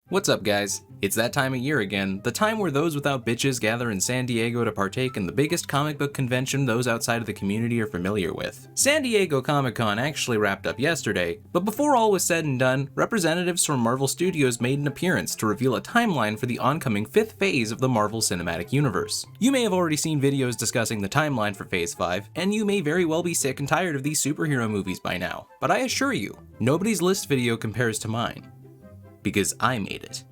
What's up, guys? It's that time of year again, the time where those without bitches gather in San Diego to partake in the biggest comic book convention those outside of the community are familiar with. San Diego Comic-Con actually wrapped up yesterday, but before all was said and done, representatives from Marvel Studios made an appearance to reveal a timeline for the oncoming 5th phase of the Marvel Cinematic Universe. You may have already seen videos discussing the timeline for Phase 5, and you may very well be sick and tired of these superhero movies by now, but I assure you, nobody's list video compares to mine. Because I made it.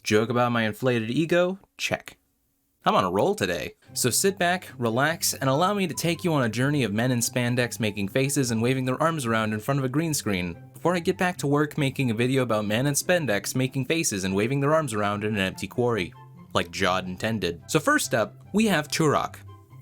Joke about my inflated ego? Check. I'm on a roll today, so sit back, relax, and allow me to take you on a journey of men in spandex making faces and waving their arms around in front of a green screen, before I get back to work making a video about men in spandex making faces and waving their arms around in an empty quarry. Like Jod intended. So first up, we have Turok.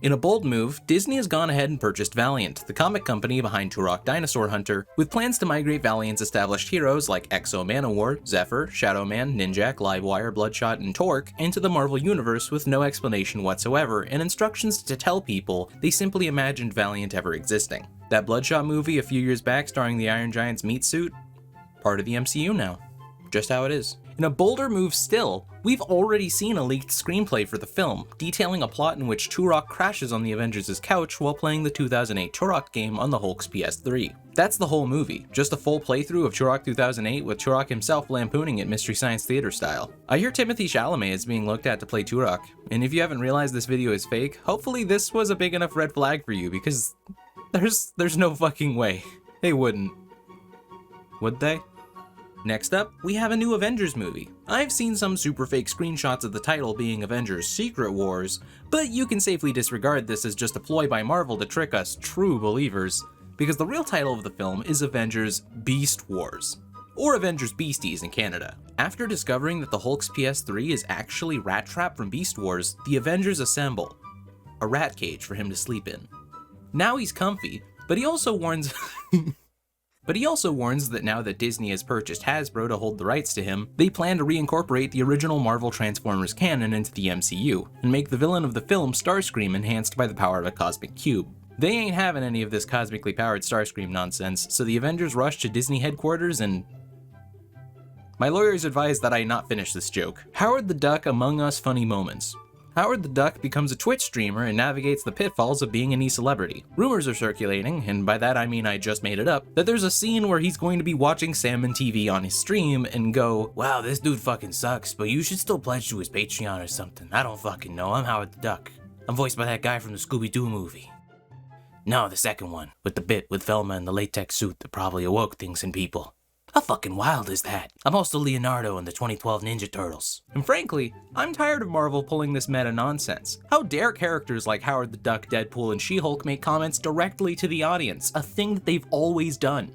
In a bold move, Disney has gone ahead and purchased Valiant, the comic company behind Turok Dinosaur Hunter, with plans to migrate Valiant's established heroes like Exo Manowar, Zephyr, Shadow Man, Ninjak, Livewire, Bloodshot, and Torque into the Marvel Universe with no explanation whatsoever and instructions to tell people they simply imagined Valiant ever existing. That Bloodshot movie a few years back starring the Iron Giant's meat suit? Part of the MCU now. Just how it is. In a bolder move still, we've already seen a leaked screenplay for the film, detailing a plot in which Turok crashes on the Avengers' couch while playing the 2008 Turok game on the Hulk's PS3. That's the whole movie, just a full playthrough of Turok 2008 with Turok himself lampooning it Mystery Science Theater style. I hear Timothée Chalamet is being looked at to play Turok, and if you haven't realized this video is fake, hopefully this was a big enough red flag for you, because there's no fucking way. They wouldn't. Would they? Next up, we have a new Avengers movie. I've seen some super fake screenshots of the title being Avengers Secret Wars, but you can safely disregard this as just a ploy by Marvel to trick us true believers, because the real title of the film is Avengers Beast Wars, or Avengers Beasties in Canada. After discovering that the Hulk's PS3 is actually Rat Trap from Beast Wars, the Avengers assemble a rat cage for him to sleep in. Now he's comfy, but he also warns that now that Disney has purchased Hasbro to hold the rights to him, they plan to reincorporate the original Marvel Transformers canon into the MCU, and make the villain of the film Starscream enhanced by the power of a cosmic cube. They ain't having any of this cosmically powered Starscream nonsense, so the Avengers rush to Disney headquarters and... My lawyers advise that I not finish this joke. Howard the Duck Among Us funny moments. Howard the Duck becomes a Twitch streamer and navigates the pitfalls of being an e-celebrity. Rumors are circulating, and by that I mean I just made it up, that there's a scene where he's going to be watching Salmon TV on his stream and go, "Wow, this dude fucking sucks, but you should still pledge to his Patreon or something. I don't fucking know, I'm Howard the Duck. I'm voiced by that guy from the Scooby-Doo movie." No, the second one, with the bit with Velma in the latex suit that probably awoke things in people. How fucking wild is that? I'm also Leonardo in the 2012 Ninja Turtles. And frankly, I'm tired of Marvel pulling this meta nonsense. How dare characters like Howard the Duck, Deadpool, and She-Hulk make comments directly to the audience, a thing that they've always done.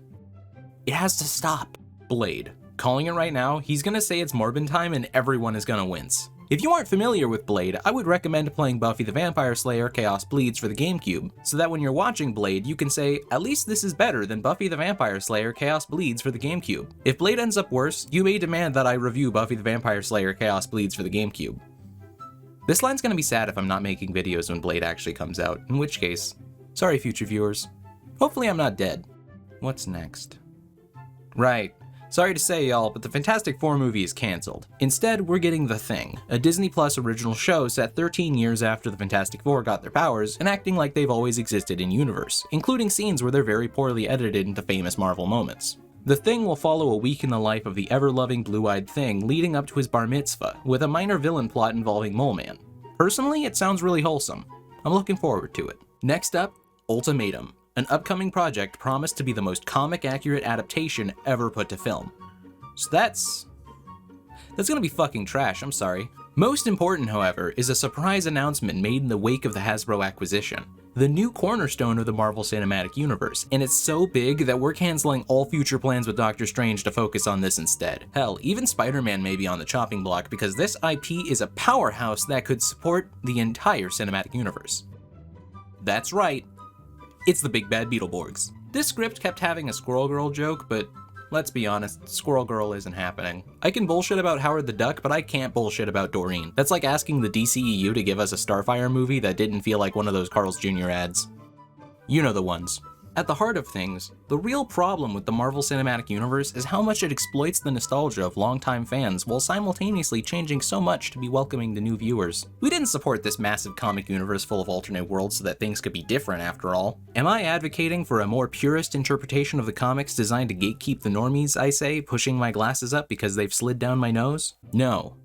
It has to stop. Blade. Calling it right now, he's gonna say it's Morbin time and everyone is gonna wince. If you aren't familiar with Blade, I would recommend playing Buffy the Vampire Slayer Chaos Bleeds for the GameCube, so that when you're watching Blade, you can say, at least this is better than Buffy the Vampire Slayer Chaos Bleeds for the GameCube. If Blade ends up worse, you may demand that I review Buffy the Vampire Slayer Chaos Bleeds for the GameCube. This line's gonna be sad if I'm not making videos when Blade actually comes out, in which case, sorry future viewers. Hopefully I'm not dead. What's next? Right. Sorry to say, y'all, but the Fantastic Four movie is cancelled. Instead, we're getting The Thing, a Disney Plus original show set 13 years after the Fantastic Four got their powers and acting like they've always existed in universe, including scenes where they're very poorly edited into famous Marvel moments. The Thing will follow a week in the life of the ever-loving blue-eyed Thing leading up to his bar mitzvah, with a minor villain plot involving Mole Man. Personally, it sounds really wholesome. I'm looking forward to it. Next up, Ultimatum, an upcoming project promised to be the most comic-accurate adaptation ever put to film. So that's gonna be fucking trash, I'm sorry. Most important, however, is a surprise announcement made in the wake of the Hasbro acquisition. The new cornerstone of the Marvel Cinematic Universe, and it's so big that we're canceling all future plans with Doctor Strange to focus on this instead. Hell, even Spider-Man may be on the chopping block because this IP is a powerhouse that could support the entire cinematic universe. That's right. It's the Big Bad Beetleborgs. This script kept having a Squirrel Girl joke, but let's be honest, Squirrel Girl isn't happening. I can bullshit about Howard the Duck, but I can't bullshit about Doreen. That's like asking the DCEU to give us a Starfire movie that didn't feel like one of those Carl's Jr. ads. You know the ones. At the heart of things, the real problem with the Marvel Cinematic Universe is how much it exploits the nostalgia of longtime fans while simultaneously changing so much to be welcoming to new viewers. We didn't support this massive comic universe full of alternate worlds so that things could be different after all. Am I advocating for a more purist interpretation of the comics designed to gatekeep the normies, I say, pushing my glasses up because they've slid down my nose? No.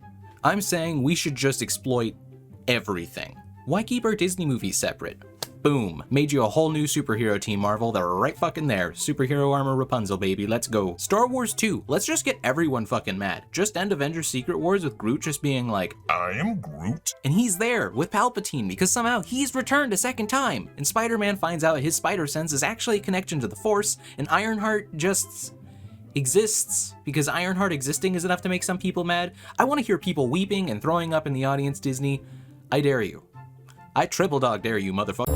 I'm saying we should just exploit everything. Why keep our Disney movies separate? Boom. Made you a whole new superhero team, Marvel. They're right fucking there. Superhero armor Rapunzel, baby. Let's go. Star Wars 2. Let's just get everyone fucking mad. Just end Avengers Secret Wars with Groot just being like, I am Groot. And he's there with Palpatine because somehow he's returned a second time. And Spider-Man finds out his spider sense is actually a connection to the Force, and Ironheart just exists because Ironheart existing is enough to make some people mad. I want to hear people weeping and throwing up in the audience, Disney. I dare you. I triple dog dare you, motherfucker.